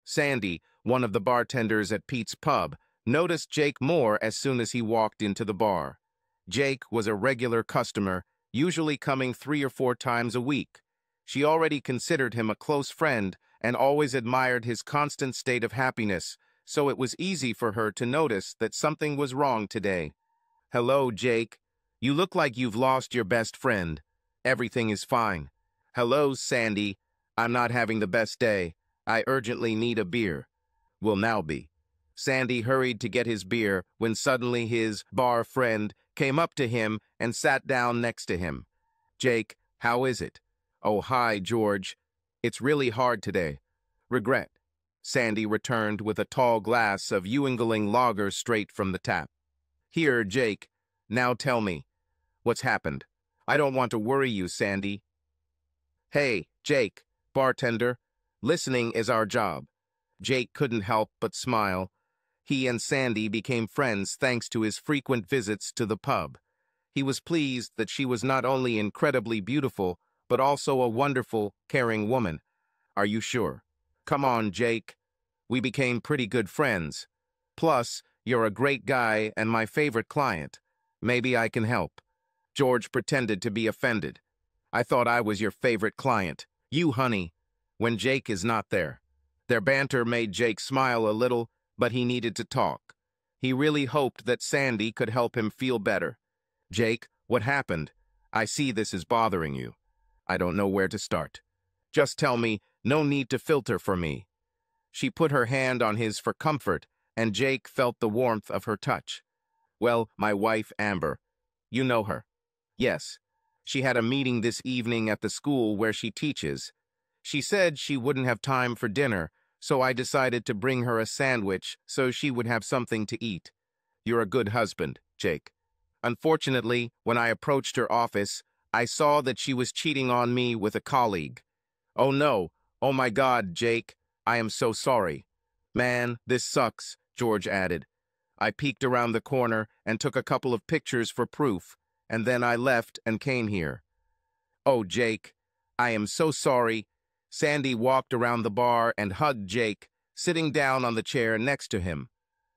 Sandy, one of the bartenders at Pete's pub, noticed Jake Moore as soon as he walked into the bar. Jake was a regular customer, usually coming 3 or 4 times a week. She already considered him a close friend and always admired his constant state of happiness, so it was easy for her to notice that something was wrong today. "Hello, Jake. You look like you've lost your best friend." "Everything is fine." "Hello, Sandy. I'm not having the best day. I urgently need a beer." "Will now be." Sandy hurried to get his beer when suddenly his bar friend came up to him and sat down next to him. "Jake, how is it?" "Oh, hi, George. It's really hard today." "Regret." Sandy returned with a tall glass of Ewingling lager straight from the tap. "Here, Jake. Now tell me. What's happened?" "I don't want to worry you, Sandy." "Hey, Jake, bartender. Listening is our job." Jake couldn't help but smile. He and Sandy became friends thanks to his frequent visits to the pub. He was pleased that she was not only incredibly beautiful, but also a wonderful, caring woman. "Are you sure?" "Come on, Jake. We became pretty good friends. Plus, you're a great guy and my favorite client. Maybe I can help." George pretended to be offended. "I thought I was your favorite client. You, honey, when Jake is not there." Their banter made Jake smile a little, but he needed to talk. He really hoped that Sandy could help him feel better. "Jake, what happened? I see this is bothering you." "I don't know where to start." "Just tell me, no need to filter for me." She put her hand on his for comfort, and Jake felt the warmth of her touch. "Well, my wife, Amber. You know her." "Yes. She had a meeting this evening at the school where she teaches. She said she wouldn't have time for dinner, so I decided to bring her a sandwich so she would have something to eat." "You're a good husband, Jake." "Unfortunately, when I approached her office, I saw that she was cheating on me with a colleague." "Oh no. Oh my God, Jake. I am so sorry." "Man, this sucks," George added. "I peeked around the corner and took a couple of pictures for proof, and then I left and came here." "Oh, Jake, I am so sorry." Sandy walked around the bar and hugged Jake, sitting down on the chair next to him.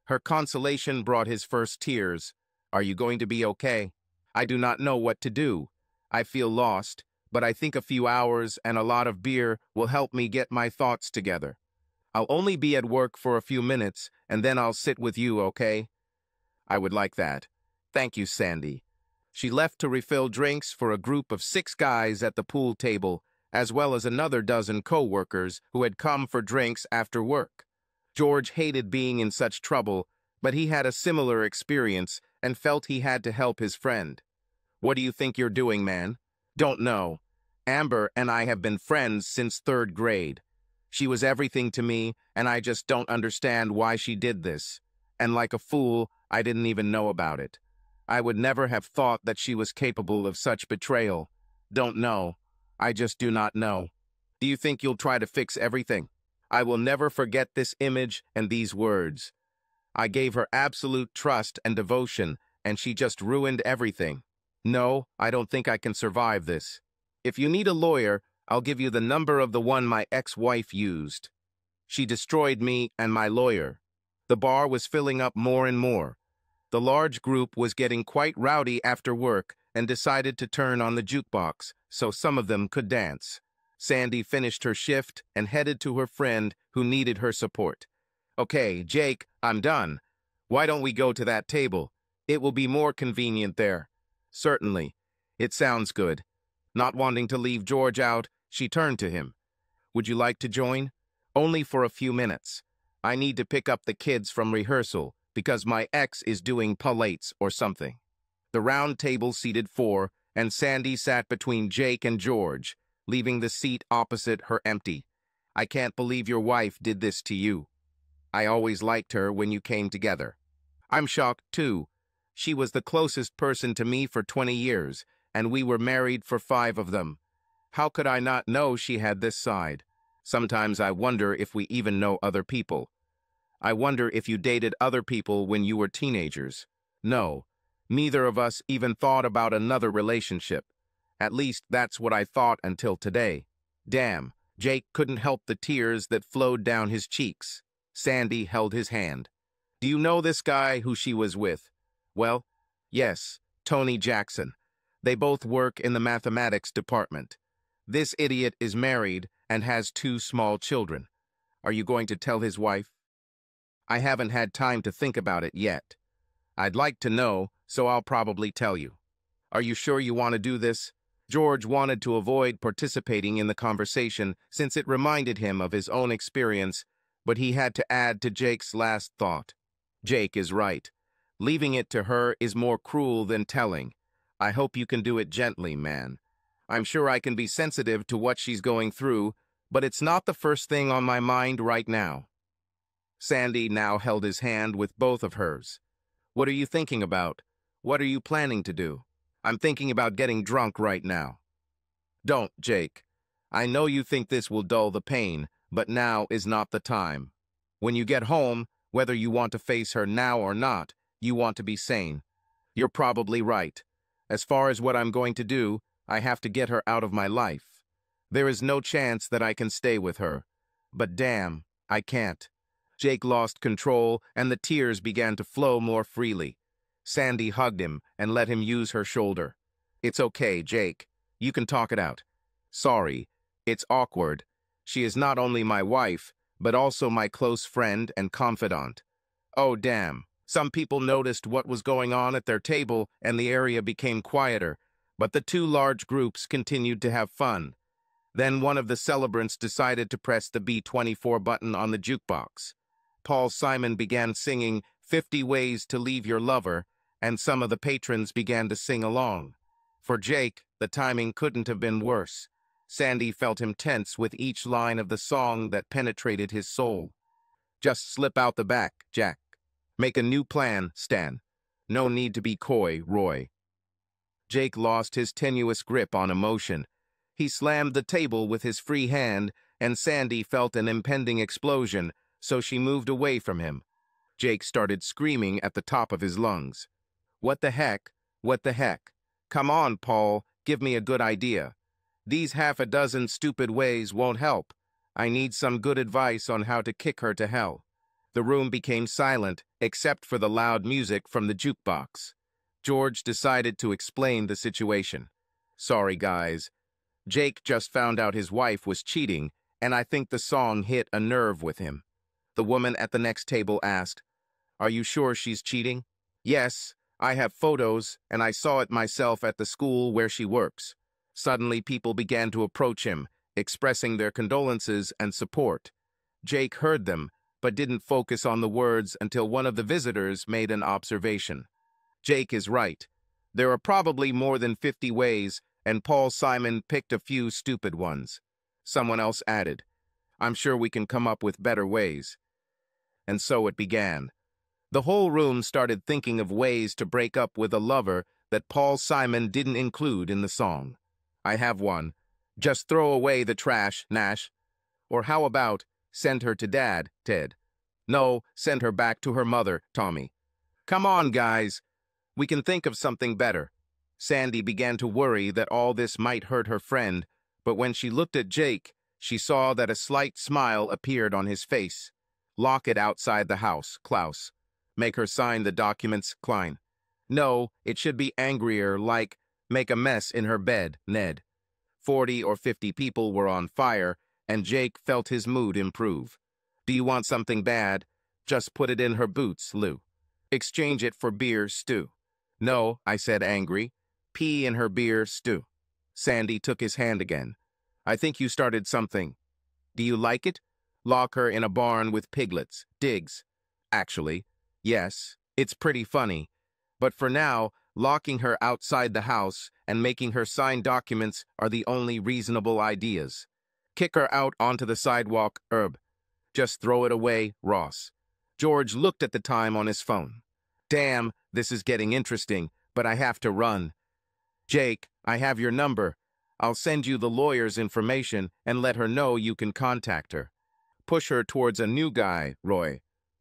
Her consolation brought his first tears. "Are you going to be okay?" "I do not know what to do. I feel lost, but I think a few hours and a lot of beer will help me get my thoughts together. I'll only be at work for a few minutes, and then I'll sit with you, okay?" "I would like that. Thank you, Sandy." She left to refill drinks for a group of 6 guys at the pool table, as well as another dozen co-workers who had come for drinks after work. George hated being in such trouble, but he had a similar experience and felt he had to help his friend. "What do you think you're doing, man?" "Don't know. Amber and I have been friends since 3rd grade. She was everything to me, and I just don't understand why she did this. And like a fool, I didn't even know about it. I would never have thought that she was capable of such betrayal. Don't know. I just do not know." "Do you think you'll try to fix everything?" "I will never forget this image and these words. I gave her absolute trust and devotion, and she just ruined everything. No, I don't think I can survive this. If you need a lawyer, I'll give you the number of the one my ex-wife used. She destroyed me and my lawyer." The bar was filling up more and more. The large group was getting quite rowdy after work and decided to turn on the jukebox so some of them could dance. Sandy finished her shift and headed to her friend who needed her support. "Okay, Jake, I'm done. Why don't we go to that table? It will be more convenient there." "Certainly. It sounds good." Not wanting to leave George out, she turned to him. "Would you like to join?" "Only for a few minutes. I need to pick up the kids from rehearsal because my ex is doing pilates or something." The round table seated 4, and Sandy sat between Jake and George, leaving the seat opposite her empty. "I can't believe your wife did this to you. I always liked her when you came together." "I'm shocked, too. She was the closest person to me for 20 years, and we were married for 5 of them. How could I not know she had this side? Sometimes I wonder if we even know other people. I wonder if you dated other people when you were teenagers." "No. Neither of us even thought about another relationship. At least that's what I thought until today. Damn, Jake couldn't help the tears that flowed down his cheeks. Sandy held his hand. Do you know this guy who she was with? Well, yes, Tony Jackson. They both work in the mathematics department. This idiot is married and has 2 small children. Are you going to tell his wife? I haven't had time to think about it yet. I'd like to know, so I'll probably tell you. Are you sure you want to do this? George wanted to avoid participating in the conversation since it reminded him of his own experience, but he had to add to Jake's last thought. Jake is right. Leaving it to her is more cruel than telling. I hope you can do it gently, man. I'm sure I can be sensitive to what she's going through, but it's not the first thing on my mind right now. Sandy now held his hand with both of hers. What are you thinking about? What are you planning to do? I'm thinking about getting drunk right now. Don't, Jake. I know you think this will dull the pain, but now is not the time. When you get home, whether you want to face her now or not, you want to be sane. You're probably right. As far as what I'm going to do, I have to get her out of my life. There is no chance that I can stay with her. But damn, I can't. Jake lost control, and the tears began to flow more freely. Sandy hugged him and let him use her shoulder. It's okay, Jake. You can talk it out. Sorry, it's awkward. She is not only my wife, but also my close friend and confidant. Oh, damn. Some people noticed what was going on at their table, and the area became quieter, but the 2 large groups continued to have fun. Then one of the celebrants decided to press the B24 button on the jukebox. Paul Simon began singing 50 Ways to Leave Your Lover, and some of the patrons began to sing along. For Jake, the timing couldn't have been worse. Sandy felt him tense with each line of the song that penetrated his soul. Just slip out the back, Jack. Make a new plan, Stan. No need to be coy, Roy. Jake lost his tenuous grip on emotion. He slammed the table with his free hand, and Sandy felt an impending explosion, so she moved away from him. Jake started screaming at the top of his lungs. What the heck? What the heck? Come on, Paul, give me a good idea. These 6 stupid ways won't help. I need some good advice on how to kick her to hell. The room became silent, except for the loud music from the jukebox. George decided to explain the situation. Sorry, guys. Jake just found out his wife was cheating, and I think the song hit a nerve with him. The woman at the next table asked, Are you sure she's cheating? Yes, I have photos, and I saw it myself at the school where she works. Suddenly, people began to approach him, expressing their condolences and support. Jake heard them, but didn't focus on the words until one of the visitors made an observation. Jake is right. There are probably more than 50 ways, and Paul Simon picked a few stupid ones. Someone else added, I'm sure we can come up with better ways. And so it began. The whole room started thinking of ways to break up with a lover that Paul Simon didn't include in the song. I have one. Just throw away the trash, Nash. Or how about, send her to Dad, Ted. No, send her back to her mother, Tommy. Come on, guys. We can think of something better. Sandy began to worry that all this might hurt her friend, but when she looked at Jake, she saw that a slight smile appeared on his face. Lock it outside the house, Klaus. Make her sign the documents, Klein. No, it should be angrier, like, make a mess in her bed, Ned. 40 or 50 people were on fire, and Jake felt his mood improve. Do you want something bad? Just put it in her boots, Lou. Exchange it for beer stew. No, I said angry. Pee in her beer stew. Sandy took his hand again. I think you started something. Do you like it? Lock her in a barn with piglets, Diggs. Actually, yes, it's pretty funny. But for now, locking her outside the house and making her sign documents are the only reasonable ideas. Kick her out onto the sidewalk, Herb. Just throw it away, Ross. George looked at the time on his phone. Damn, this is getting interesting, but I have to run. Jake, I have your number. I'll send you the lawyer's information and let her know you can contact her. Push her towards a new guy, Roy.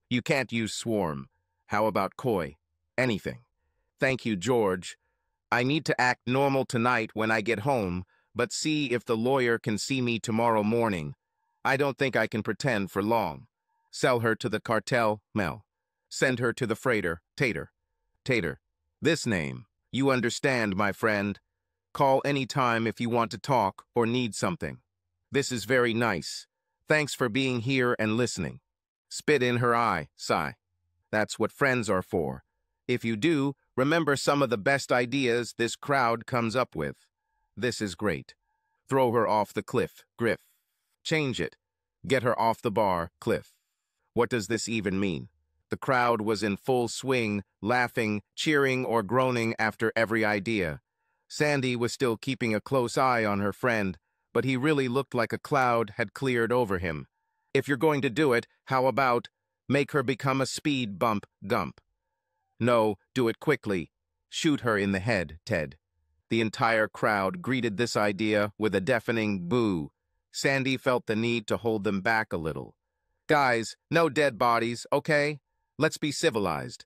You can't use swarm. How about coy? Anything. Thank you, George. I need to act normal tonight when I get home, but see if the lawyer can see me tomorrow morning. I don't think I can pretend for long. Sell her to the cartel, Mel. Send her to the freighter, Tater. Tater. This name. You understand, my friend. Call any time if you want to talk or need something. This is very nice. Thanks for being here and listening. Spit in her eye, sigh. That's what friends are for. If you do, remember some of the best ideas this crowd comes up with. This is great. Throw her off the cliff, Griff. Change it. Get her off the bar, Cliff. What does this even mean? The crowd was in full swing, laughing, cheering, or groaning after every idea. Sandy was still keeping a close eye on her friend, but he really looked like a cloud had cleared over him. If you're going to do it, how about make her become a speed bump Gump? No, do it quickly. Shoot her in the head, Ted. The entire crowd greeted this idea with a deafening boo. Sandy felt the need to hold them back a little. Guys, no dead bodies, okay? Let's be civilized.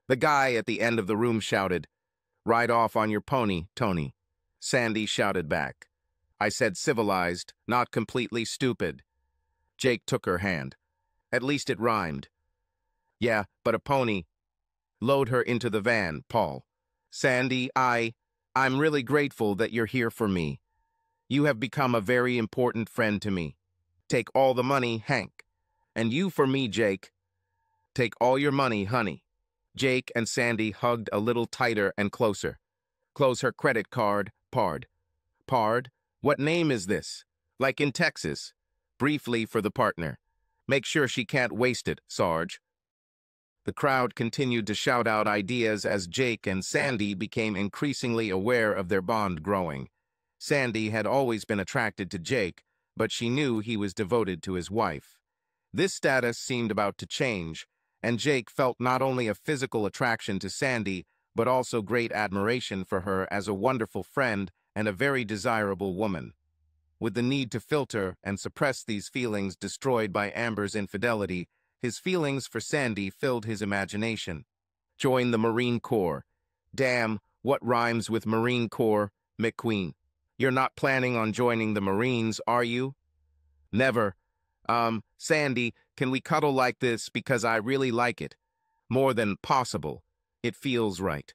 The guy at the end of the room shouted, Ride off on your pony, Tony. Sandy shouted back, I said civilized, not completely stupid. Jake took her hand. At least it rhymed. Yeah, but a pony. Load her into the van, Paul. Sandy, I'm really grateful that you're here for me. You have become a very important friend to me. Take all the money, Hank. And you for me, Jake. Take all your money, honey. Jake and Sandy hugged a little tighter and closer. Close her credit card, Pard. Pard? What name is this? Like in Texas. Briefly for the partner. Make sure she can't waste it, Sarge. The crowd continued to shout out ideas as Jake and Sandy became increasingly aware of their bond growing. Sandy had always been attracted to Jake, but she knew he was devoted to his wife. This status seemed about to change, and Jake felt not only a physical attraction to Sandy, but also great admiration for her as a wonderful friend and a very desirable woman. With the need to filter and suppress these feelings destroyed by Amber's infidelity, his feelings for Sandy filled his imagination. Join the Marine Corps. Damn, what rhymes with Marine Corps, McQueen? You're not planning on joining the Marines, are you? Never. Sandy, can we cuddle like this because I really like it? More than possible. It feels right.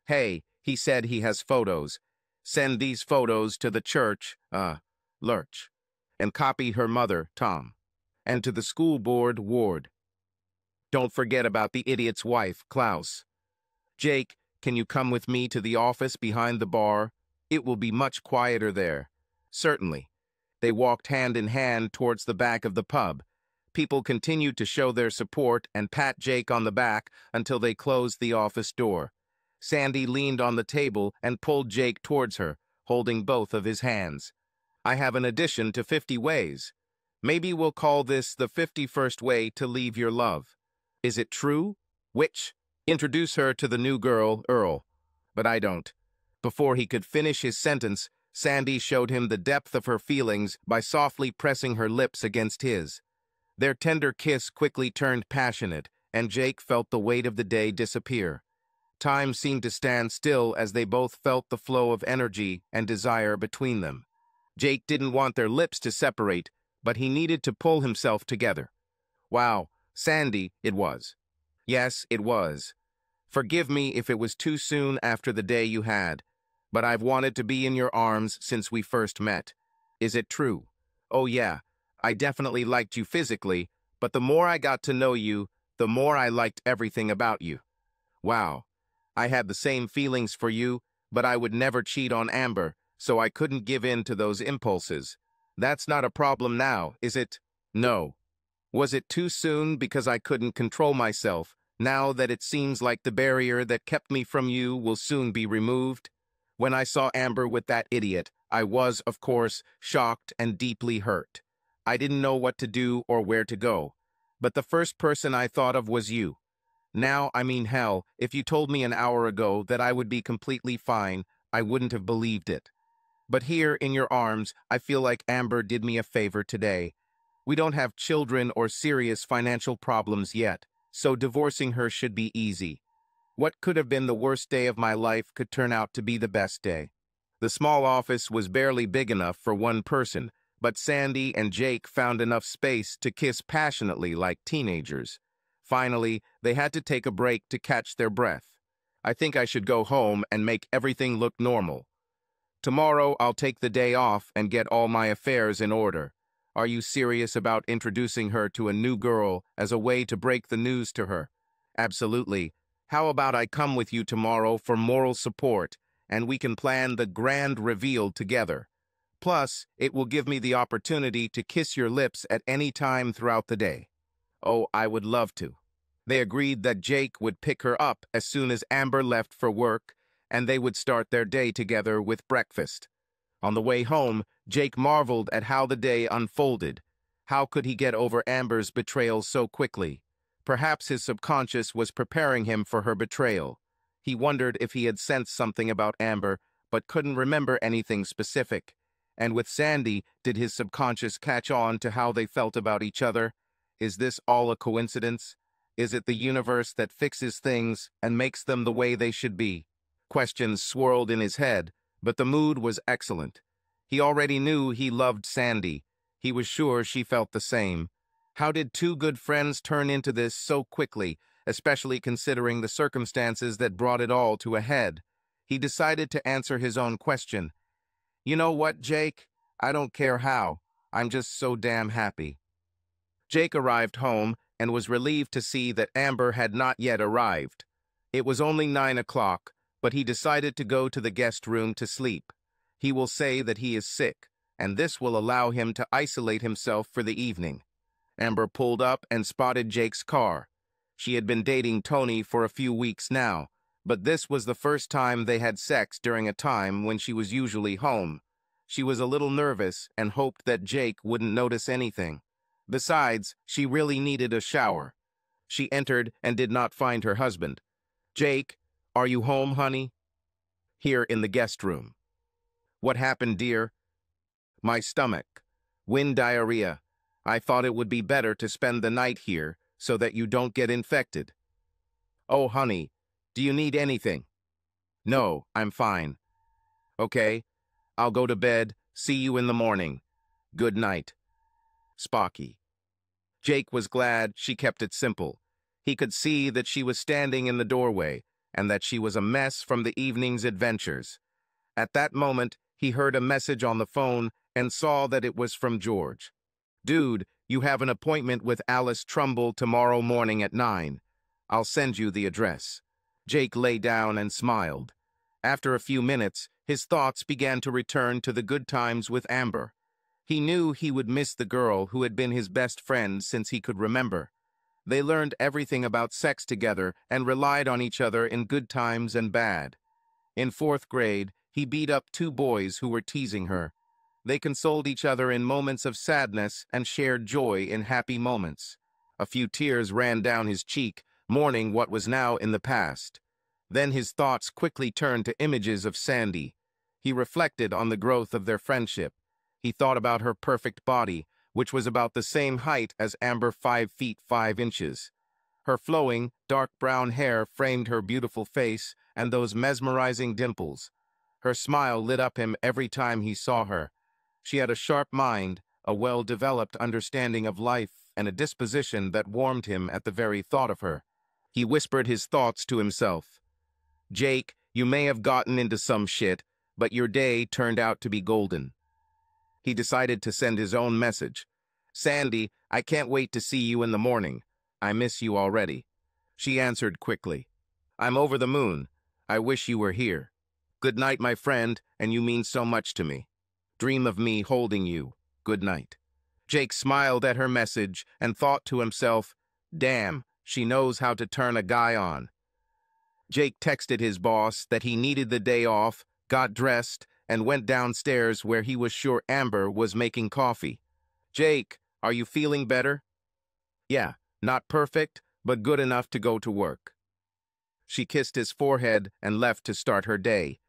Hey, he said he has photos. Send these photos to the church, Lurch. And copy her mother, Tom. And to the school board, Ward. Don't forget about the idiot's wife, Klaus. Jake, can you come with me to the office behind the bar? It will be much quieter there. Certainly. They walked hand in hand towards the back of the pub. People continued to show their support and pat Jake on the back until they closed the office door. Sandy leaned on the table and pulled Jake towards her, holding both of his hands. I have an addition to 50 ways. Maybe we'll call this the 51st way to leave your love. Is it true? Which? Introduce her to the new girl, Earl. But I don't. Before he could finish his sentence, Sandy showed him the depth of her feelings by softly pressing her lips against his. Their tender kiss quickly turned passionate, and Jake felt the weight of the day disappear. Time seemed to stand still as they both felt the flow of energy and desire between them. Jake didn't want their lips to separate, but he needed to pull himself together. Wow, Sandy, it was. Yes, it was. Forgive me if it was too soon after the day you had, but I've wanted to be in your arms since we first met. Is it true? Oh yeah, I definitely liked you physically, but the more I got to know you, the more I liked everything about you. Wow, I had the same feelings for you, but I would never cheat on Amber, so I couldn't give in to those impulses. That's not a problem now, is it? No. Was it too soon because I couldn't control myself, now that it seems like the barrier that kept me from you will soon be removed? When I saw Amber with that idiot, I was, of course, shocked and deeply hurt. I didn't know what to do or where to go. But the first person I thought of was you. Now, I mean hell, if you told me an hour ago that I would be completely fine, I wouldn't have believed it. But here, in your arms, I feel like Amber did me a favor today. We don't have children or serious financial problems yet, so divorcing her should be easy. What could have been the worst day of my life could turn out to be the best day. The small office was barely big enough for one person, but Sandy and Jake found enough space to kiss passionately like teenagers. Finally, they had to take a break to catch their breath. I think I should go home and make everything look normal. Tomorrow, I'll take the day off and get all my affairs in order. Are you serious about introducing her to a new girl as a way to break the news to her? Absolutely. How about I come with you tomorrow for moral support, and we can plan the grand reveal together? Plus, it will give me the opportunity to kiss your lips at any time throughout the day. Oh, I would love to. They agreed that Jake would pick her up as soon as Amber left for work, and they would start their day together with breakfast. On the way home, Jake marveled at how the day unfolded. How could he get over Amber's betrayal so quickly? Perhaps his subconscious was preparing him for her betrayal. He wondered if he had sensed something about Amber, but couldn't remember anything specific. And with Sandy, did his subconscious catch on to how they felt about each other? Is this all a coincidence? Is it the universe that fixes things and makes them the way they should be? Questions swirled in his head, but the mood was excellent. He already knew he loved Sandy. He was sure she felt the same. How did two good friends turn into this so quickly, especially considering the circumstances that brought it all to a head? He decided to answer his own question. You know what, Jake? I don't care how. I'm just so damn happy. Jake arrived home and was relieved to see that Amber had not yet arrived. It was only 9 o'clock, but he decided to go to the guest room to sleep. He will say that he is sick, and this will allow him to isolate himself for the evening. Amber pulled up and spotted Jake's car. She had been dating Tony for a few weeks now, but this was the first time they had sex during a time when she was usually home. She was a little nervous and hoped that Jake wouldn't notice anything. Besides, she really needed a shower. She entered and did not find her husband. Jake, are you home, honey? Here in the guest room. What happened, dear? My stomach. Wind diarrhea. I thought it would be better to spend the night here so that you don't get infected. Oh, honey, do you need anything? No, I'm fine. Okay, I'll go to bed. See you in the morning. Good night. Spocky. Jake was glad she kept it simple. He could see that she was standing in the doorway and that she was a mess from the evening's adventures. At that moment, he heard a message on the phone and saw that it was from George. Dude, you have an appointment with Alice Trumbull tomorrow morning at 9. I'll send you the address. Jake lay down and smiled. After a few minutes, his thoughts began to return to the good times with Amber. He knew he would miss the girl who had been his best friend since he could remember. They learned everything about sex together and relied on each other in good times and bad. In 4th grade, he beat up 2 boys who were teasing her. They consoled each other in moments of sadness and shared joy in happy moments. A few tears ran down his cheek, mourning what was now in the past. Then his thoughts quickly turned to images of Sandy. He reflected on the growth of their friendship. He thought about her perfect body, which was about the same height as Amber 5 feet 5 inches. Her flowing, dark brown hair framed her beautiful face and those mesmerizing dimples. Her smile lit up him every time he saw her. She had a sharp mind, a well-developed understanding of life, and a disposition that warmed him at the very thought of her. He whispered his thoughts to himself. Jake, you may have gotten into some shit, but your day turned out to be golden. He decided to send his own message. Sandy, I can't wait to see you in the morning. I miss you already. She answered quickly. I'm over the moon. I wish you were here. Good night, my friend, and you mean so much to me. Dream of me holding you. Good night. Jake smiled at her message and thought to himself, damn, she knows how to turn a guy on. Jake texted his boss that he needed the day off, got dressed, and went downstairs where he was sure Amber was making coffee. Jake, are you feeling better? Yeah, not perfect, but good enough to go to work. She kissed his forehead and left to start her day.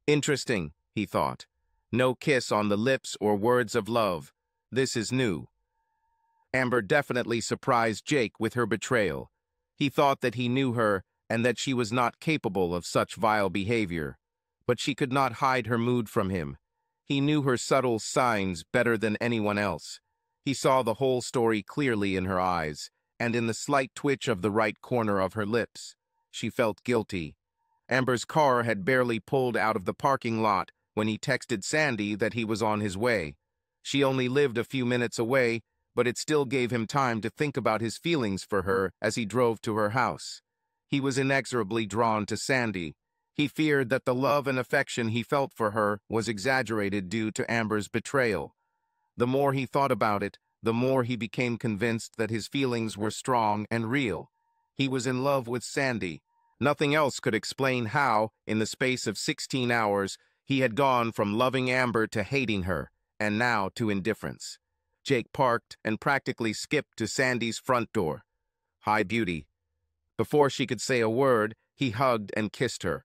Interesting, he thought. No kiss on the lips or words of love. This is new. Amber definitely surprised Jake with her betrayal. He thought that he knew her and that she was not capable of such vile behavior. But she could not hide her mood from him. He knew her subtle signs better than anyone else. He saw the whole story clearly in her eyes, and in the slight twitch of the right corner of her lips. She felt guilty. Amber's car had barely pulled out of the parking lot when he texted Sandy that he was on his way. She only lived a few minutes away, but it still gave him time to think about his feelings for her as he drove to her house. He was inexorably drawn to Sandy. He feared that the love and affection he felt for her was exaggerated due to Amber's betrayal. The more he thought about it, the more he became convinced that his feelings were strong and real. He was in love with Sandy. Nothing else could explain how, in the space of 16 hours, he had gone from loving Amber to hating her, and now to indifference. Jake parked and practically skipped to Sandy's front door. "Hi, beauty." Before she could say a word, he hugged and kissed her.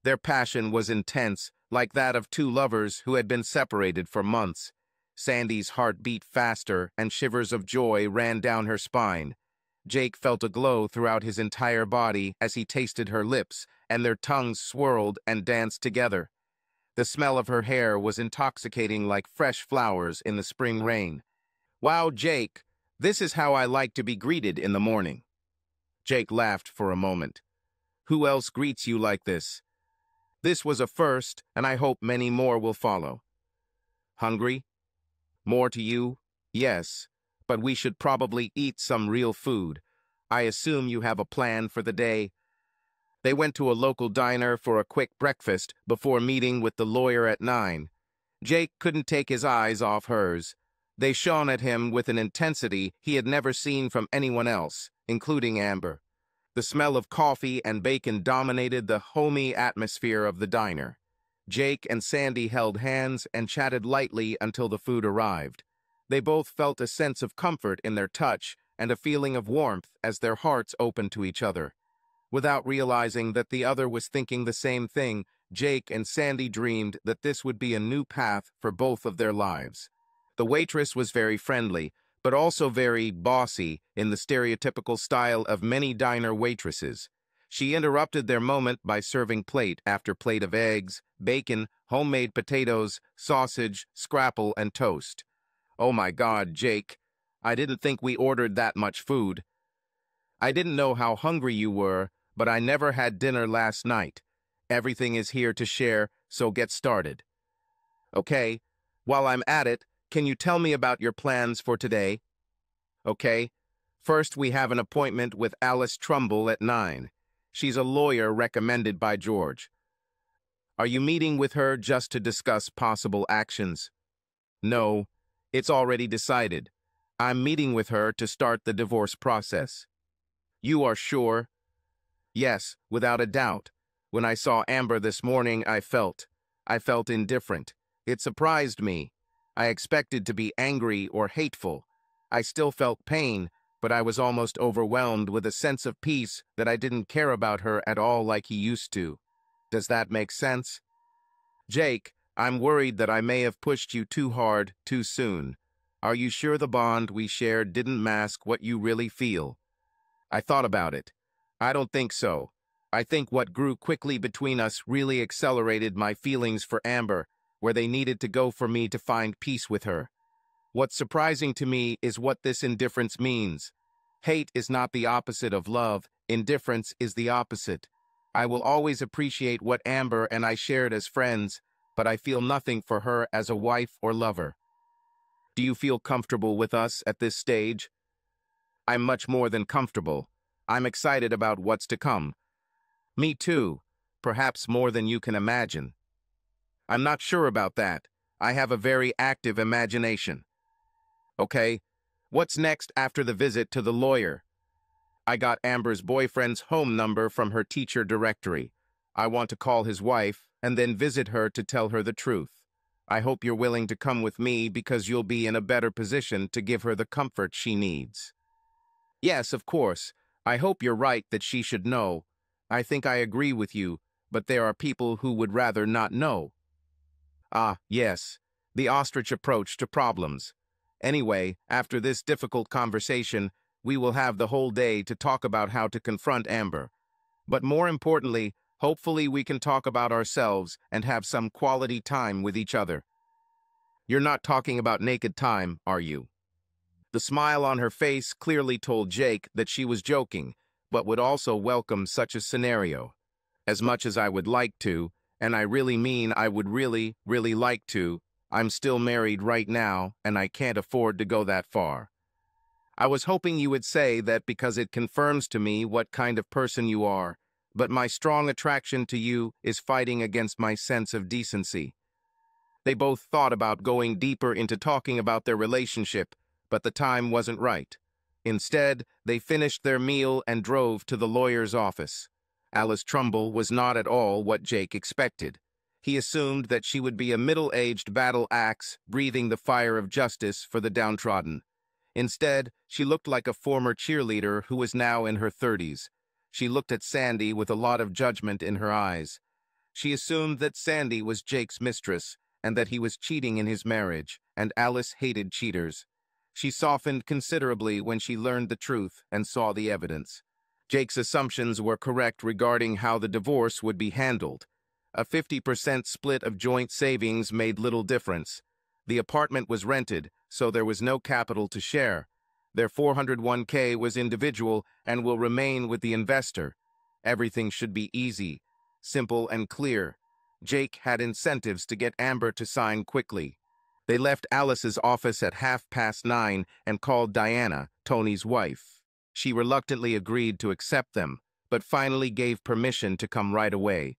Their passion was intense, like that of two lovers who had been separated for months. Sandy's heart beat faster, and shivers of joy ran down her spine. Jake felt a glow throughout his entire body as he tasted her lips, and their tongues swirled and danced together. The smell of her hair was intoxicating like fresh flowers in the spring rain. "Wow, Jake, this is how I like to be greeted in the morning." Jake laughed for a moment. "Who else greets you like this?" "This was a first, and I hope many more will follow." "Hungry?" "More to you?" "Yes, but we should probably eat some real food. I assume you have a plan for the day." They went to a local diner for a quick breakfast before meeting with the lawyer at 9. Jake couldn't take his eyes off hers. They shone at him with an intensity he had never seen from anyone else, including Amber. The smell of coffee and bacon dominated the homey atmosphere of the diner. Jake and Sandy held hands and chatted lightly until the food arrived. They both felt a sense of comfort in their touch and a feeling of warmth as their hearts opened to each other. Without realizing that the other was thinking the same thing, Jake and Sandy dreamed that this would be a new path for both of their lives. The waitress was very friendly, but also very bossy in the stereotypical style of many diner waitresses. She interrupted their moment by serving plate after plate of eggs, bacon, homemade potatoes, sausage, scrapple, and toast. "Oh my God, Jake, I didn't think we ordered that much food." "I didn't know how hungry you were, but I never had dinner last night. Everything is here to share, so get started." "Okay, while I'm at it, can you tell me about your plans for today?" "Okay, first we have an appointment with Alice Trumbull at 9. She's a lawyer recommended by George." "Are you meeting with her just to discuss possible actions?" "No, it's already decided. I'm meeting with her to start the divorce process." "You are sure?" "Yes, without a doubt. When I saw Amber this morning, I felt indifferent. It surprised me. I expected to be angry or hateful. I still felt pain, but I was almost overwhelmed with a sense of peace that I didn't care about her at all like he used to. Does that make sense?" "Jake, I'm worried that I may have pushed you too hard, too soon. Are you sure the bond we shared didn't mask what you really feel?" "I thought about it. I don't think so. I think what grew quickly between us really accelerated my feelings for Amber, where they needed to go for me to find peace with her. What's surprising to me is what this indifference means. Hate is not the opposite of love. Indifference is the opposite. I will always appreciate what Amber and I shared as friends, but I feel nothing for her as a wife or lover." "Do you feel comfortable with us at this stage?" "I'm much more than comfortable. I'm excited about what's to come." "Me too, perhaps more than you can imagine." "I'm not sure about that. I have a very active imagination." "Okay, what's next after the visit to the lawyer?" "I got Amber's boyfriend's home number from her teacher directory. I want to call his wife and then visit her to tell her the truth. I hope you're willing to come with me because you'll be in a better position to give her the comfort she needs." "Yes, of course. I hope you're right that she should know. I think I agree with you, but there are people who would rather not know." "Ah, yes, the ostrich approach to problems. Anyway, after this difficult conversation, we will have the whole day to talk about how to confront Amber. But more importantly, Hopefully we can talk about ourselves and have some quality time with each other. You're not talking about naked time, are you? The smile on her face clearly told Jake that she was joking, but would also welcome such a scenario. As much as I would like to, and I really mean I would really, really like to, I'm still married right now, and I can't afford to go that far. I was hoping you would say that because it confirms to me what kind of person you are, but my strong attraction to you is fighting against my sense of decency. They both thought about going deeper into talking about their relationship, but the time wasn't right. Instead, they finished their meal and drove to the lawyer's office. Alice Trumbull was not at all what Jake expected. He assumed that she would be a middle-aged battle axe, breathing the fire of justice for the downtrodden. Instead, she looked like a former cheerleader who was now in her 30s. She looked at Sandy with a lot of judgment in her eyes. She assumed that Sandy was Jake's mistress, and that he was cheating in his marriage, and Alice hated cheaters. She softened considerably when she learned the truth and saw the evidence. Jake's assumptions were correct regarding how the divorce would be handled. A 50% split of joint savings made little difference. The apartment was rented, so there was no capital to share. Their 401k was individual and will remain with the investor. Everything should be easy, simple and clear. Jake had incentives to get Amber to sign quickly. They left Alice's office at 9:30 and called Diana, Tony's wife. She reluctantly agreed to accept them, but finally gave permission to come right away.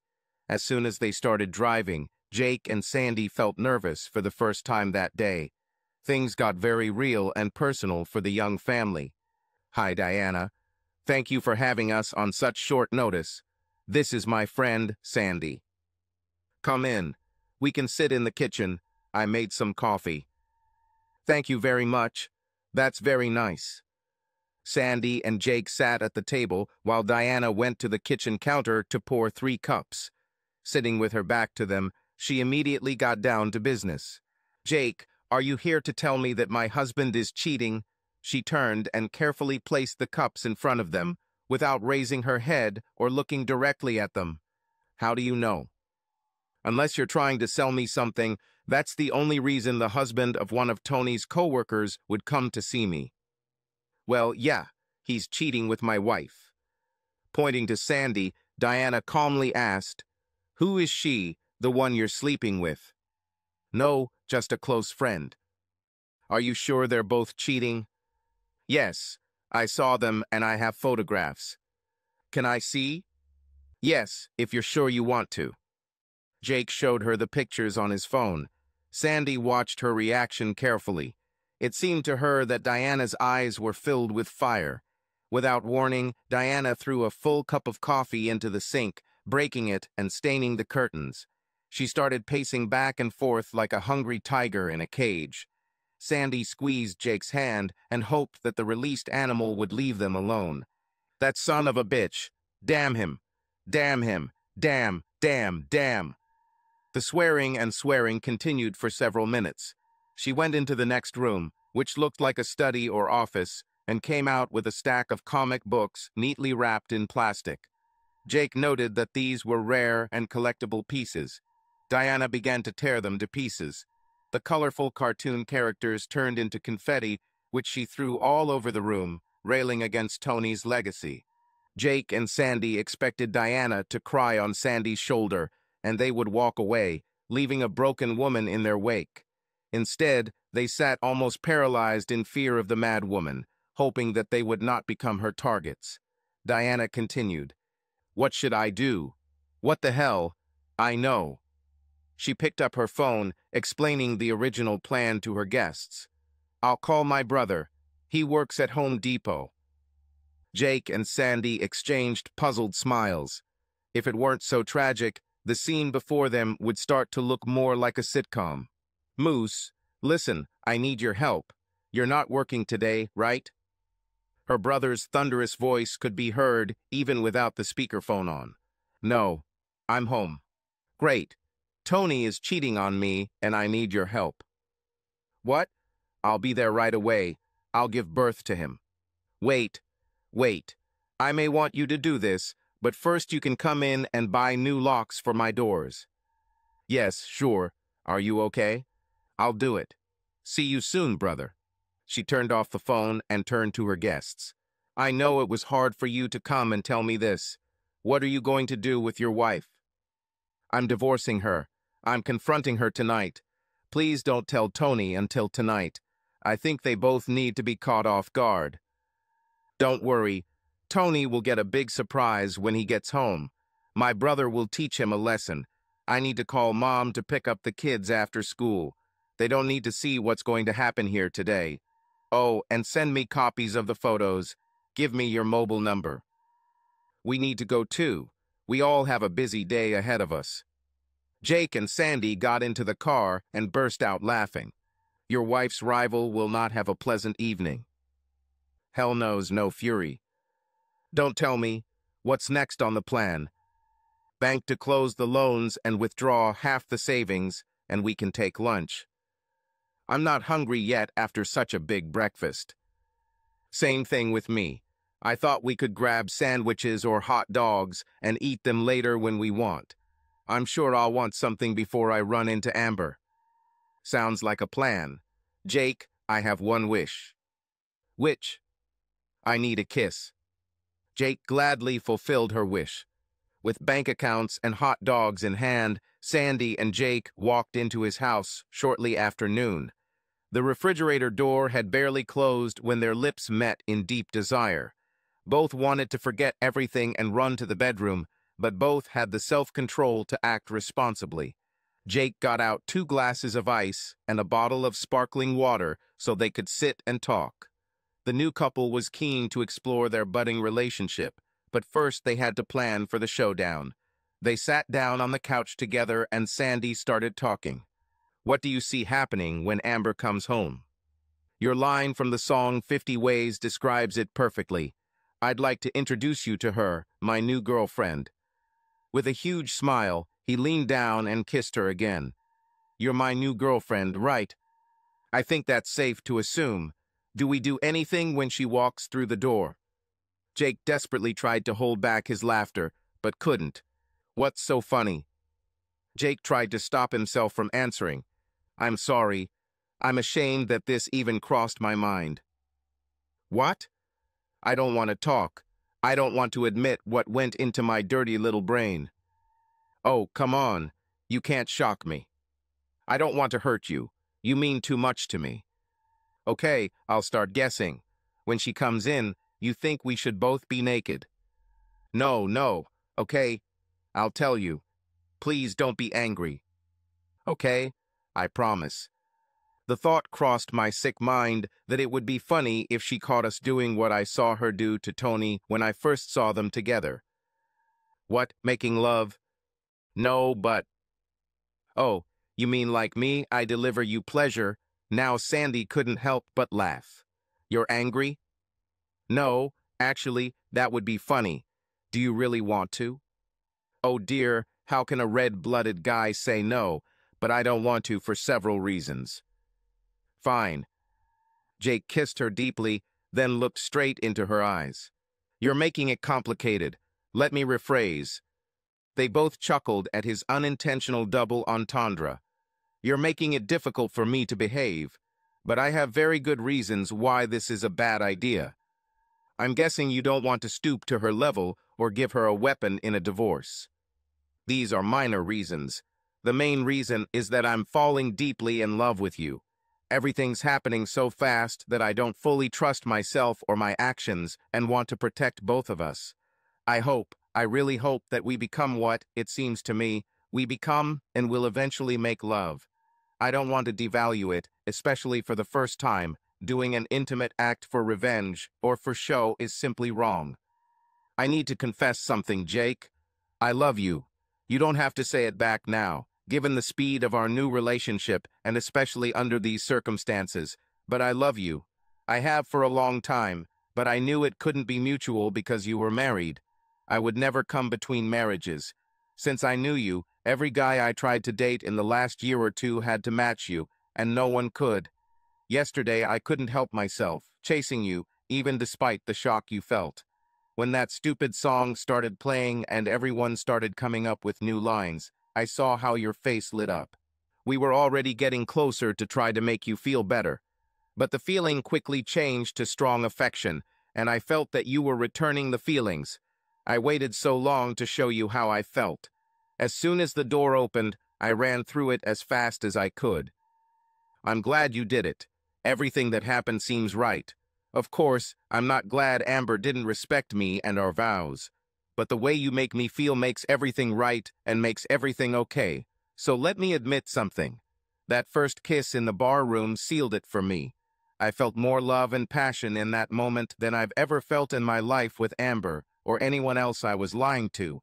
As soon as they started driving, Jake and Sandy felt nervous for the first time that day. Things got very real and personal for the young family. "Hi, Diana. Thank you for having us on such short notice. This is my friend, Sandy. Come in. We can sit in the kitchen. I made some coffee." "Thank you very much. That's very nice." Sandy and Jake sat at the table while Diana went to the kitchen counter to pour 3 cups. Sitting with her back to them, she immediately got down to business. "Jake, are you here to tell me that my husband is cheating?" She turned and carefully placed the cups in front of them, without raising her head or looking directly at them. "How do you know?" "Unless you're trying to sell me something, that's the only reason the husband of one of Tony's co-workers would come to see me." "Well, yeah, he's cheating with my wife." Pointing to Sandy, Diana calmly asked, "Who is she, the one you're sleeping with?" "No, just a close friend." "Are you sure they're both cheating?" "Yes, I saw them and I have photographs." "Can I see?" "Yes, if you're sure you want to." Jake showed her the pictures on his phone. Sandy watched her reaction carefully. It seemed to her that Diana's eyes were filled with fire. Without warning, Diana threw a full cup of coffee into the sink, breaking it and staining the curtains. She started pacing back and forth like a hungry tiger in a cage. Sandy squeezed Jake's hand and hoped that the released animal would leave them alone. "That son of a bitch! Damn him! Damn him! Damn, damn, damn!" The swearing and swearing continued for several minutes. She went into the next room, which looked like a study or office, and came out with a stack of comic books neatly wrapped in plastic. Jake noted that these were rare and collectible pieces. Diana began to tear them to pieces. The colorful cartoon characters turned into confetti, which she threw all over the room, railing against Tony's legacy. Jake and Sandy expected Diana to cry on Sandy's shoulder, and they would walk away, leaving a broken woman in their wake. Instead, they sat almost paralyzed in fear of the mad woman, hoping that they would not become her targets. Diana continued, "What should I do? What the hell? I know." She picked up her phone, explaining the original plan to her guests. "I'll call my brother. He works at Home Depot." Jake and Sandy exchanged puzzled smiles. If it weren't so tragic, the scene before them would start to look more like a sitcom. "Moose, listen, I need your help. You're not working today, right?" Her brother's thunderous voice could be heard even without the speakerphone on. "No, I'm home." "Great. Tony is cheating on me, and I need your help." "What? I'll be there right away. I'll give birth to him." Wait. I may want you to do this, But first you can come in and buy new locks for my doors. Yes, sure. Are you okay? I'll do it. See you soon, brother. She turned off the phone and turned to her guests. I know it was hard for you to come and tell me this. What are you going to do with your wife? I'm divorcing her. I'm confronting her tonight. Please don't tell Tony until tonight. I think they both need to be caught off guard. Don't worry. Tony will get a big surprise when he gets home. My brother will teach him a lesson. I need to call Mom to pick up the kids after school. They don't need to see what's going to happen here today. Oh, and send me copies of the photos. Give me your mobile number. We need to go too. We all have a busy day ahead of us. Jake and Sandy got into the car and burst out laughing. Your wife's rival will not have a pleasant evening. Hell knows no fury. Don't tell me. What's next on the plan? Bank to close the loans and withdraw half the savings, and we can take lunch. I'm not hungry yet after such a big breakfast. Same thing with me. I thought we could grab sandwiches or hot dogs and eat them later when we want. I'm sure I'll want something before I run into Amber. Sounds like a plan. Jake, I have one wish. Which? I need a kiss. Jake gladly fulfilled her wish. With bank accounts and hot dogs in hand, Sandy and Jake walked into his house shortly after noon. The refrigerator door had barely closed when their lips met in deep desire. Both wanted to forget everything and run to the bedroom, but both had the self-control to act responsibly. Jake got out 2 glasses of ice and a bottle of sparkling water so they could sit and talk. The new couple was keen to explore their budding relationship, but first they had to plan for the showdown. They sat down on the couch together and Sandy started talking. What do you see happening when Amber comes home? Your line from the song 50 Ways describes it perfectly. I'd like to introduce you to her, my new girlfriend. With a huge smile, he leaned down and kissed her again. You're my new girlfriend, right? I think that's safe to assume. Do we do anything when she walks through the door? Jake desperately tried to hold back his laughter, but couldn't. What's so funny? Jake tried to stop himself from answering. I'm sorry. I'm ashamed that this even crossed my mind. What? I don't want to talk. I don't want to admit what went into my dirty little brain. Oh, come on. You can't shock me. I don't want to hurt you. You mean too much to me. Okay, I'll start guessing. When she comes in, you think we should both be naked. No. Okay, I'll tell you. Please don't be angry. Okay, I promise. The thought crossed my sick mind that it would be funny if she caught us doing what I saw her do to Tony when I first saw them together. What, making love? No, but... Oh, you mean like me, I deliver you pleasure? Now Sandy couldn't help but laugh. You're angry? No, actually, that would be funny. Do you really want to? Oh dear, how can a red-blooded guy say no? But I don't want to for several reasons. Fine. Jake kissed her deeply, then looked straight into her eyes. You're making it complicated. Let me rephrase. They both chuckled at his unintentional double entendre. You're making it difficult for me to behave, but I have very good reasons why this is a bad idea. I'm guessing you don't want to stoop to her level or give her a weapon in a divorce. These are minor reasons. The main reason is that I'm falling deeply in love with you. Everything's happening so fast that I don't fully trust myself or my actions and want to protect both of us. I really hope that we become what, it seems to me, we become and will eventually make love. I don't want to devalue it, especially for the first time. Doing an intimate act for revenge or for show is simply wrong. I need to confess something, Jake. I love you. You don't have to say it back now, given the speed of our new relationship and especially under these circumstances, but I love you. I have for a long time, but I knew it couldn't be mutual because you were married. I would never come between marriages. Since I knew you, every guy I tried to date in the last year or two had to match you, and no one could. Yesterday I couldn't help myself, chasing you, even despite the shock you felt. When that stupid song started playing and everyone started coming up with new lines, I saw how your face lit up. We were already getting closer to try to make you feel better, but the feeling quickly changed to strong affection, and I felt that you were returning the feelings. I waited so long to show you how I felt. As soon as the door opened, I ran through it as fast as I could. I'm glad you did it. Everything that happened seems right. Of course, I'm not glad Amber didn't respect me and our vows. But the way you make me feel makes everything right and makes everything okay. So let me admit something. That first kiss in the bar room sealed it for me. I felt more love and passion in that moment than I've ever felt in my life with Amber or anyone else I was lying to.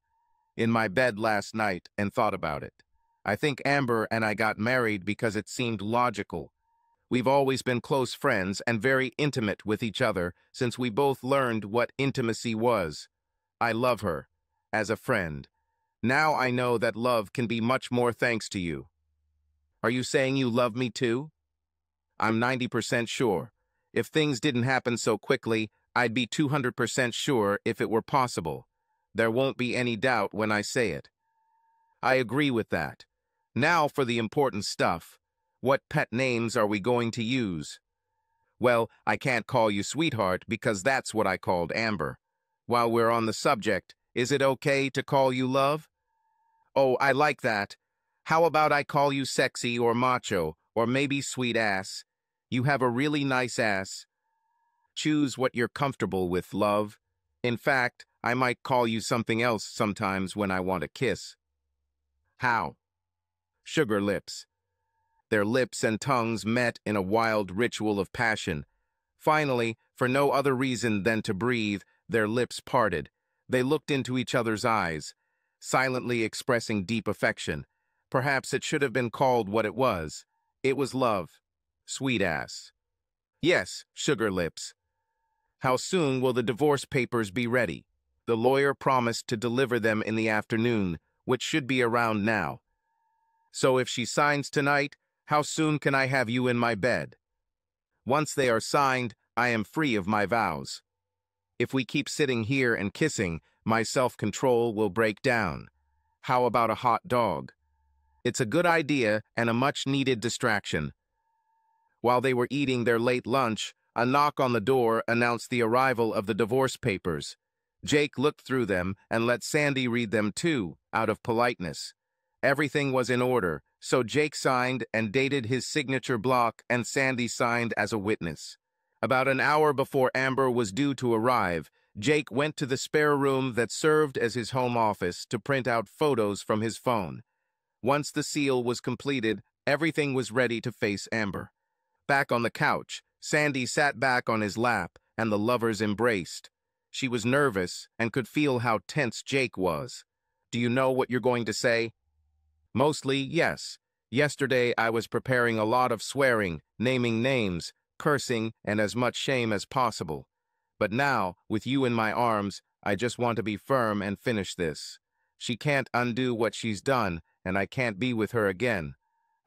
In my bed last night and thought about it. I think Amber and I got married because it seemed logical. We've always been close friends and very intimate with each other since we both learned what intimacy was. I love her, as a friend. Now I know that love can be much more thanks to you. Are you saying you love me too? I'm 90% sure. If things didn't happen so quickly, I'd be 200% sure if it were possible. There won't be any doubt when I say it. I agree with that. Now for the important stuff. What pet names are we going to use? Well, I can't call you sweetheart because that's what I called Amber. While we're on the subject, is it okay to call you love? Oh, I like that. How about I call you sexy or macho, or maybe sweet ass? You have a really nice ass. Choose what you're comfortable with, love. In fact, I might call you something else sometimes when I want a kiss. How? Sugar lips. Their lips and tongues met in a wild ritual of passion. Finally, for no other reason than to breathe, their lips parted. They looked into each other's eyes, silently expressing deep affection. Perhaps it should have been called what it was. It was love. Sweet ass. Yes, sugar lips. How soon will the divorce papers be ready? The lawyer promised to deliver them in the afternoon, which should be around now. So if she signs tonight, how soon can I have you in my bed? Once they are signed, I am free of my vows. If we keep sitting here and kissing, my self-control will break down. How about a hot dog? It's a good idea and a much-needed distraction. While they were eating their late lunch, a knock on the door announced the arrival of the divorce papers. Jake looked through them and let Sandy read them too, out of politeness. Everything was in order, so Jake signed and dated his signature block and Sandy signed as a witness. About an hour before Amber was due to arrive, Jake went to the spare room that served as his home office to print out photos from his phone. Once the seal was completed, everything was ready to face Amber. Back on the couch, Sandy sat back on his lap and the lovers embraced. She was nervous and could feel how tense Jake was. Do you know what you're going to say? Mostly, yes. Yesterday I was preparing a lot of swearing, naming names, cursing, and as much shame as possible. But now, with you in my arms, I just want to be firm and finish this. She can't undo what she's done, and I can't be with her again.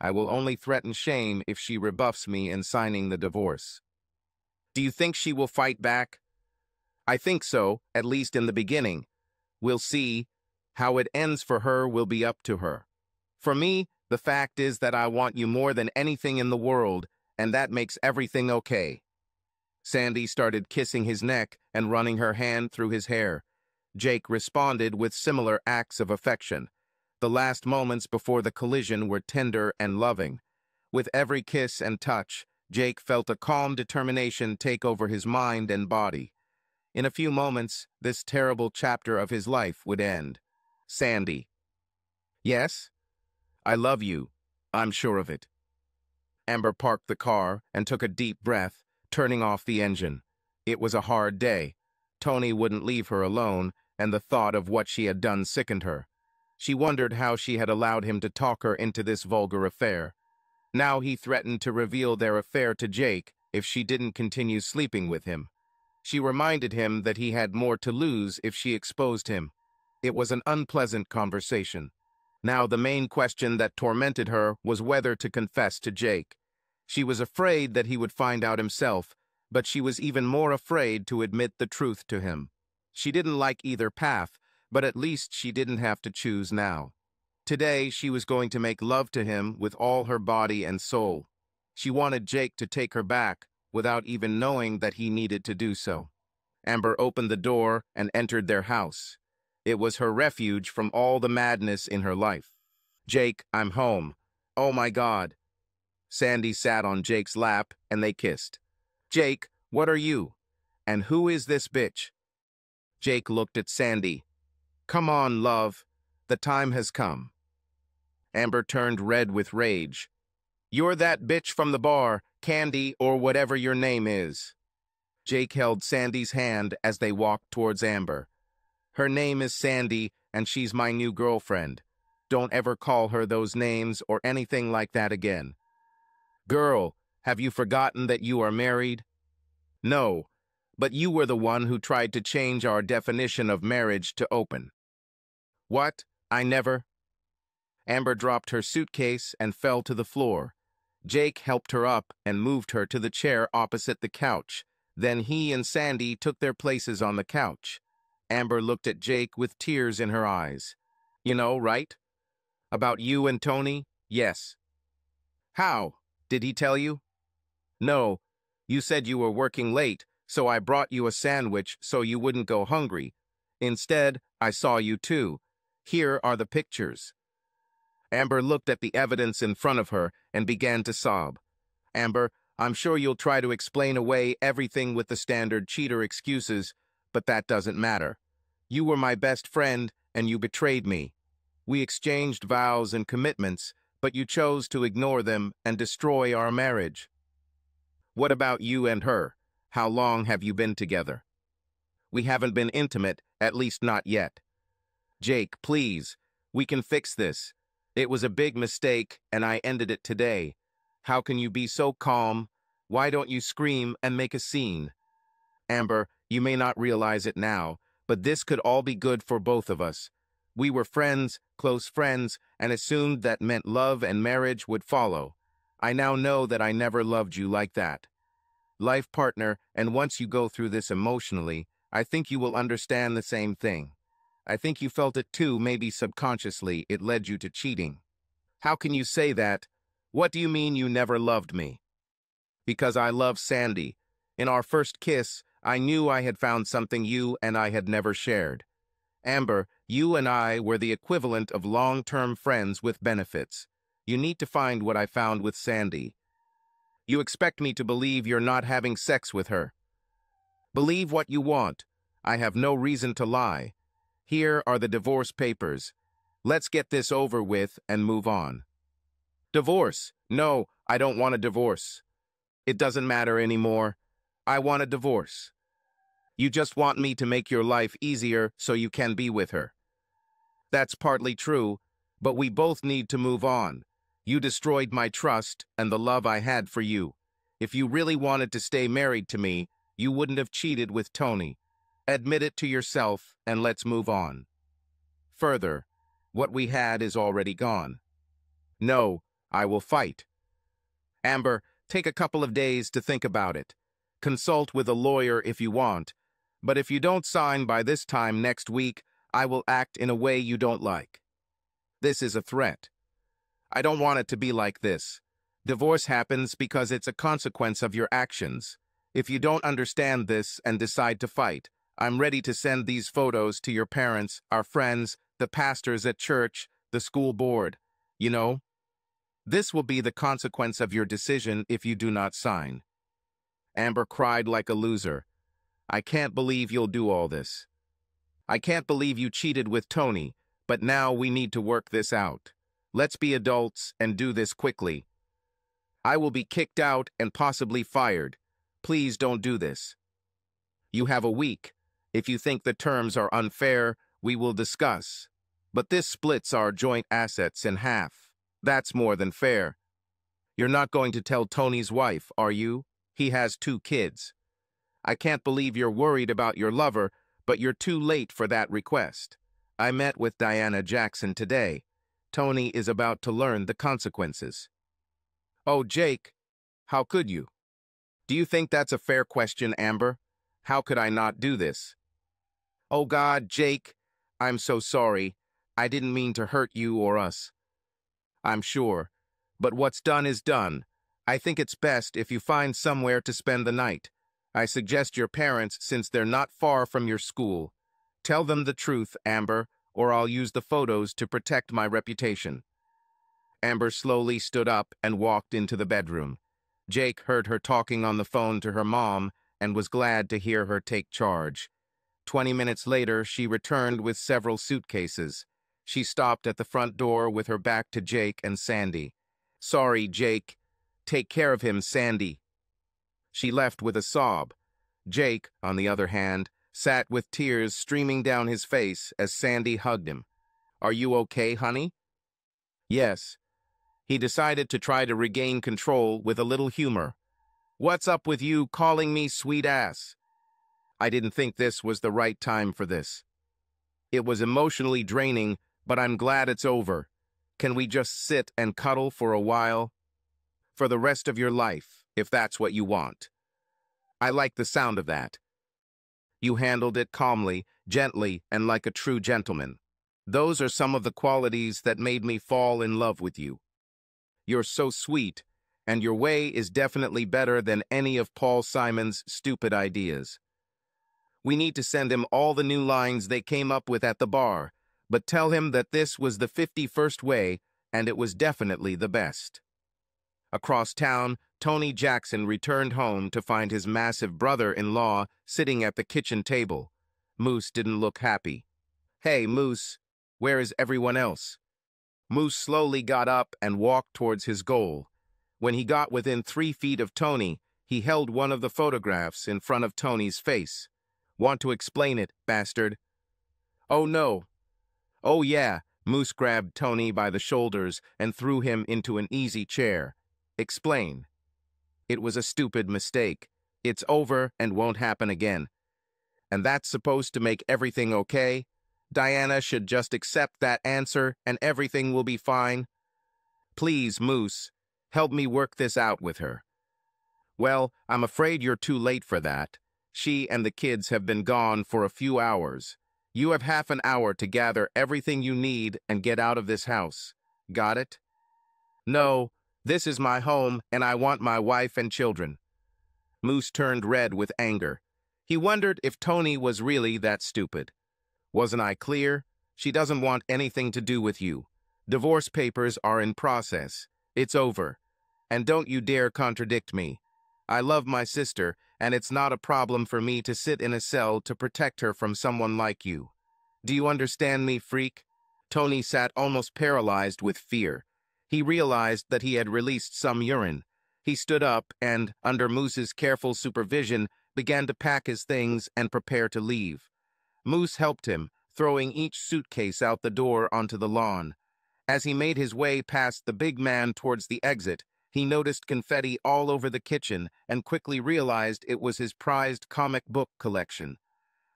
I will only threaten shame if she rebuffs me in signing the divorce. Do you think she will fight back? I think so, at least in the beginning. We'll see. How it ends for her will be up to her. For me, the fact is that I want you more than anything in the world, and that makes everything okay. Sandy started kissing his neck and running her hand through his hair. Jake responded with similar acts of affection. The last moments before the collision were tender and loving. With every kiss and touch, Jake felt a calm determination take over his mind and body. In a few moments, this terrible chapter of his life would end. Sandy. Yes? I love you. I'm sure of it. Amber parked the car and took a deep breath, turning off the engine. It was a hard day. Tony wouldn't leave her alone, and the thought of what she had done sickened her. She wondered how she had allowed him to talk her into this vulgar affair. Now he threatened to reveal their affair to Jake if she didn't continue sleeping with him. She reminded him that he had more to lose if she exposed him. It was an unpleasant conversation. Now the main question that tormented her was whether to confess to Jake. She was afraid that he would find out himself, but she was even more afraid to admit the truth to him. She didn't like either path, but at least she didn't have to choose now. Today, she was going to make love to him with all her body and soul. She wanted Jake to take her back without even knowing that he needed to do so. Amber opened the door and entered their house. It was her refuge from all the madness in her life. "Jake, I'm home. Oh my God." Sandy sat on Jake's lap and they kissed. "Jake, what are you? And who is this bitch?" Jake looked at Sandy. "Come on, love. The time has come." Amber turned red with rage. "You're that bitch from the bar, Candy, or whatever your name is." Jake held Sandy's hand as they walked towards Amber. "Her name is Sandy, and she's my new girlfriend. Don't ever call her those names or anything like that again." "Girl, have you forgotten that you are married?" "No, but you were the one who tried to change our definition of marriage to open." "What? I never—" Amber dropped her suitcase and fell to the floor. Jake helped her up and moved her to the chair opposite the couch. Then he and Sandy took their places on the couch. Amber looked at Jake with tears in her eyes. "You know, right? About you and Tony? Yes." "How? Did he tell you?" "No. You said you were working late, so I brought you a sandwich so you wouldn't go hungry. Instead, I saw you too. Here are the pictures." Amber looked at the evidence in front of her and began to sob. "Amber, I'm sure you'll try to explain away everything with the standard cheater excuses, but that doesn't matter. You were my best friend, and you betrayed me. We exchanged vows and commitments, but you chose to ignore them and destroy our marriage." "What about you and her? How long have you been together?" "We haven't been intimate, at least not yet." "Jake, please. We can fix this. It was a big mistake, and I ended it today. How can you be so calm? Why don't you scream and make a scene?" "Amber, you may not realize it now, but this could all be good for both of us. We were friends, close friends, and assumed that meant love and marriage would follow. I now know that I never loved you like that. Life partner, and once you go through this emotionally, I think you will understand the same thing. I think you felt it too, maybe subconsciously it led you to cheating." "How can you say that? What do you mean you never loved me?" "Because I love Sandy. In our first kiss, I knew I had found something you and I had never shared. Amber, you and I were the equivalent of long-term friends with benefits. You need to find what I found with Sandy. You expect me to believe you're not having sex with her. Believe what you want. I have no reason to lie. Here are the divorce papers. Let's get this over with and move on." "Divorce? No, I don't want a divorce. It doesn't matter anymore. I want a divorce. You just want me to make your life easier so you can be with her." "That's partly true, but we both need to move on. You destroyed my trust and the love I had for you. If you really wanted to stay married to me, you wouldn't have cheated with Tony. Admit it to yourself and let's move on. Further, what we had is already gone." "No, I will fight." "Amber, take a couple of days to think about it. Consult with a lawyer if you want, but if you don't sign by this time next week, I will act in a way you don't like. This is a threat. I don't want it to be like this. Divorce happens because it's a consequence of your actions. If you don't understand this and decide to fight, I'm ready to send these photos to your parents, our friends, the pastors at church, the school board. You know? This will be the consequence of your decision if you do not sign." Amber cried like a loser. "I can't believe you'll do all this. I can't believe you cheated with Tony, but now we need to work this out. Let's be adults and do this quickly. I will be kicked out and possibly fired. Please don't do this. You have a week. If you think the terms are unfair, we will discuss. But this splits our joint assets in half. That's more than fair. You're not going to tell Tony's wife, are you? He has 2 kids. I can't believe you're worried about your lover, but you're too late for that request. I met with Diana Jackson today. Tony is about to learn the consequences." "Oh, Jake, how could you? Do you think that's a fair question, Amber? How could I not do this?" Oh God, Jake, I'm so sorry. I didn't mean to hurt you or us. I'm sure. But what's done is done. I think it's best if you find somewhere to spend the night. I suggest your parents, since they're not far from your school. Tell them the truth, Amber, or I'll use the photos to protect my reputation. Amber slowly stood up and walked into the bedroom. Jake heard her talking on the phone to her mom and was glad to hear her take charge. 20 minutes later, she returned with several suitcases. She stopped at the front door with her back to Jake and Sandy. Sorry, Jake. Take care of him, Sandy. She left with a sob. Jake, on the other hand, sat with tears streaming down his face as Sandy hugged him. Are you okay, honey? Yes. He decided to try to regain control with a little humor. What's up with you calling me sweet ass? I didn't think this was the right time for this. It was emotionally draining, but I'm glad it's over. Can we just sit and cuddle for a while? For the rest of your life, if that's what you want. I like the sound of that. You handled it calmly, gently, and like a true gentleman. Those are some of the qualities that made me fall in love with you. You're so sweet, and your way is definitely better than any of Paul Simon's stupid ideas. We need to send him all the new lines they came up with at the bar, but tell him that this was the 51st way, and it was definitely the best. Across town, Tony Jackson returned home to find his massive brother-in-law sitting at the kitchen table. Moose didn't look happy. Hey, Moose, where is everyone else? Moose slowly got up and walked towards his goal. When he got within 3 feet of Tony, he held one of the photographs in front of Tony's face. Want to explain it, bastard? Oh, no. Oh, yeah. Moose grabbed Tony by the shoulders and threw him into an easy chair. Explain. It was a stupid mistake. It's over and won't happen again. And that's supposed to make everything okay? Diana should just accept that answer and everything will be fine. Please, Moose, help me work this out with her. Well, I'm afraid you're too late for that. She and the kids have been gone for a few hours. You have half an hour to gather everything you need and get out of this house. Got it? No, this is my home and I want my wife and children. Moose turned red with anger. He wondered if Tony was really that stupid. Wasn't I clear? She doesn't want anything to do with you. Divorce papers are in process. It's over. And don't you dare contradict me. I love my sister, and it's not a problem for me to sit in a cell to protect her from someone like you. Do you understand me, freak? Tony sat almost paralyzed with fear. He realized that he had released some urine. He stood up and, under Moose's careful supervision, began to pack his things and prepare to leave. Moose helped him, throwing each suitcase out the door onto the lawn. As he made his way past the big man towards the exit, he noticed confetti all over the kitchen and quickly realized it was his prized comic book collection.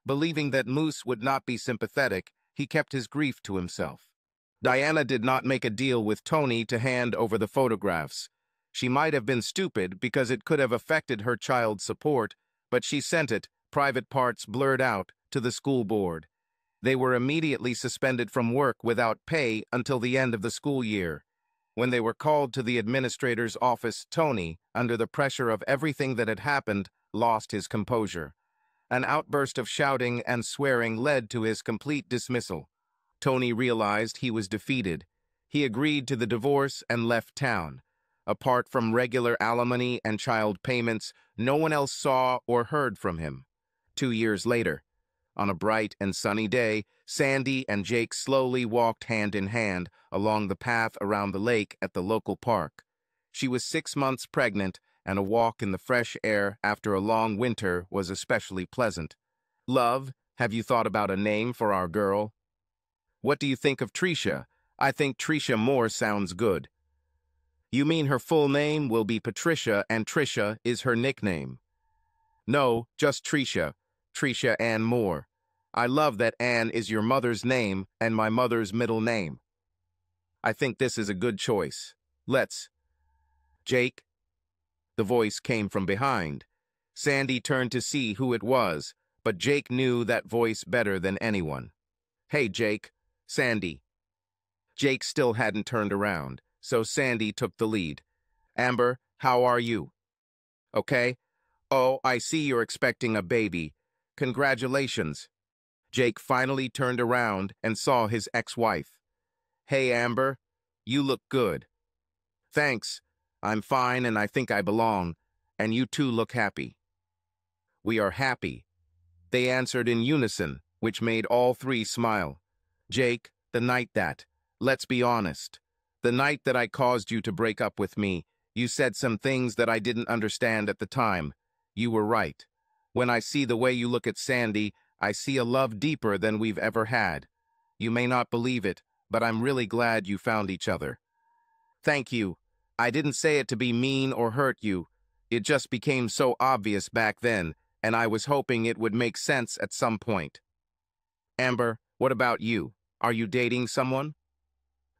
Believing that Moose would not be sympathetic, he kept his grief to himself. Diana did not make a deal with Tony to hand over the photographs. She might have been stupid because it could have affected her child's support, but she sent it, private parts blurred out, to the school board. They were immediately suspended from work without pay until the end of the school year. When they were called to the administrator's office, Tony, under the pressure of everything that had happened, lost his composure. An outburst of shouting and swearing led to his complete dismissal. Tony realized he was defeated. He agreed to the divorce and left town. Apart from regular alimony and child payments, no one else saw or heard from him. 2 years later, on a bright and sunny day, Sandy and Jake slowly walked hand in hand along the path around the lake at the local park. She was 6 months pregnant, and a walk in the fresh air after a long winter was especially pleasant. Love, have you thought about a name for our girl? What do you think of Tricia? I think Tricia Moore sounds good. You mean her full name will be Patricia and Tricia is her nickname? No, just Tricia. Tricia Ann Moore. I love that Ann is your mother's name and my mother's middle name. I think this is a good choice. Let's. Jake? The voice came from behind. Sandy turned to see who it was, but Jake knew that voice better than anyone. "Hey, Jake." "Sandy." Jake still hadn't turned around, so Sandy took the lead. "Amber, how are you?" "Okay." "Oh, I see you're expecting a baby. Congratulations." Jake finally turned around and saw his ex-wife. "Hey, Amber, you look good." "Thanks. I'm fine and I think I belong. And you two look happy." "We are happy," they answered in unison, which made all three smile. "Jake, the night that, let's be honest, the night that I caused you to break up with me, you said some things that I didn't understand at the time. You were right. When I see the way you look at Sandy, I see a love deeper than we've ever had. You may not believe it, but I'm really glad you found each other." "Thank you. I didn't say it to be mean or hurt you. It just became so obvious back then, and I was hoping it would make sense at some point." "Amber, what about you? Are you dating someone?"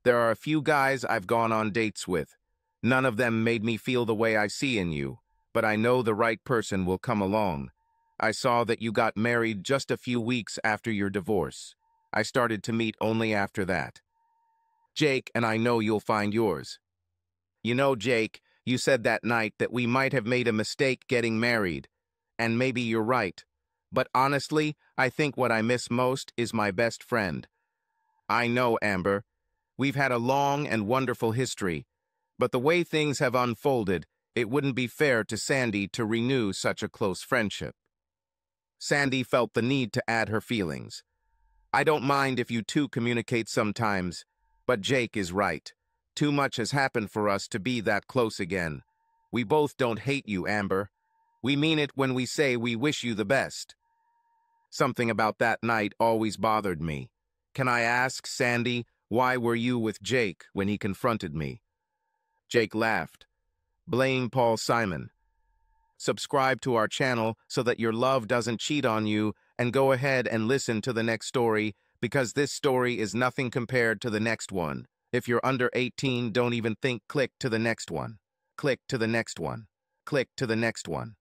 "There are a few guys I've gone on dates with. None of them made me feel the way I see in you, but I know the right person will come along. I saw that you got married just a few weeks after your divorce. I started to meet only after that. Jake, and I know you'll find yours." "You know, Jake, you said that night that we might have made a mistake getting married. And maybe you're right. But honestly, I think what I miss most is my best friend." "I know, Amber. We've had a long and wonderful history. But the way things have unfolded, it wouldn't be fair to Sandy to renew such a close friendship." Sandy felt the need to add her feelings. "I don't mind if you two communicate sometimes, but Jake is right. Too much has happened for us to be that close again. We both don't hate you, Amber. We mean it when we say we wish you the best." Something about that night always bothered me. "Can I ask, Sandy, why were you with Jake when he confronted me?" Jake laughed. "Blame Paul Simon. Subscribe to our channel so that your love doesn't cheat on you, and go ahead and listen to the next story, because this story is nothing compared to the next one. If you're under 18, don't even think. Click to the next one. Click to the next one. Click to the next one."